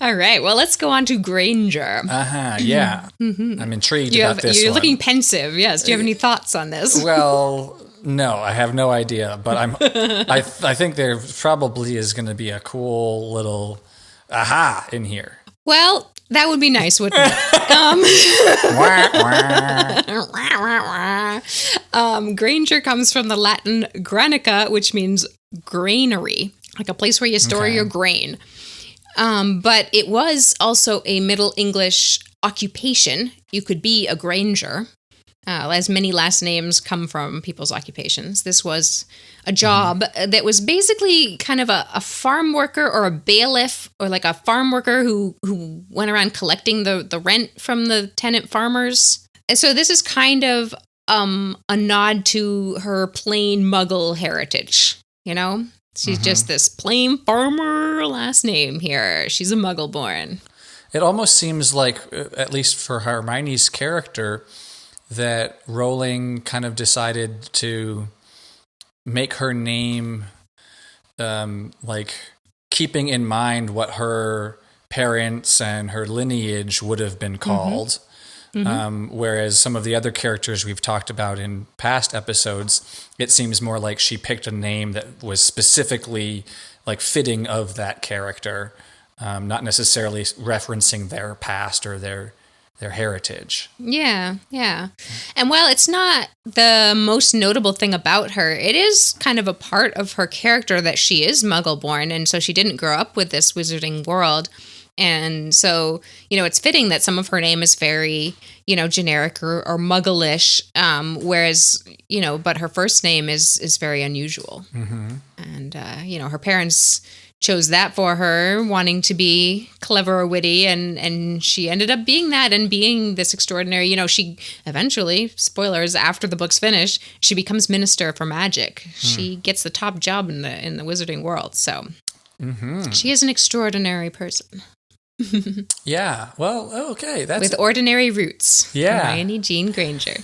All right. Well, let's go on to Granger. Yeah. I'm intrigued about this You're one. looking pensive. Yes. Do you have any thoughts on this? Well, no, I have no idea, but I think there probably is going to be a cool little aha in here. Well, that would be nice, wouldn't it? Granger comes from the Latin granica, which means granary, like a place where you store your grain. But it was also a Middle English occupation. You could be a Granger, as many last names come from people's occupations. This was a job that was basically kind of a farm worker or a bailiff or like a farm worker who went around collecting the rent from the tenant farmers. And so this is kind of a nod to her plain Muggle heritage, you know? She's just this plain farmer last name here. She's a Muggle born. It almost seems like, at least for Hermione's character, that Rowling kind of decided to make her name like keeping in mind what her parents and her lineage would have been called. Whereas some of the other characters we've talked about in past episodes, it seems more like she picked a name that was specifically like fitting of that character, not necessarily referencing their past or their heritage. Yeah. And while it's not the most notable thing about her, it is kind of a part of her character that she is Muggle born, and so she didn't grow up with this wizarding world. And so, it's fitting that some of her name is very, generic or Muggle-ish, whereas, but her first name is very unusual. And, her parents chose that for her, wanting to be clever or witty, and she ended up being that and being this extraordinary, she eventually, spoilers, after the book's finish, she becomes Minister for Magic. She gets the top job in the wizarding world, so she is an extraordinary person. Yeah, well, okay. With ordinary roots. Yeah. Hermione Jean Granger.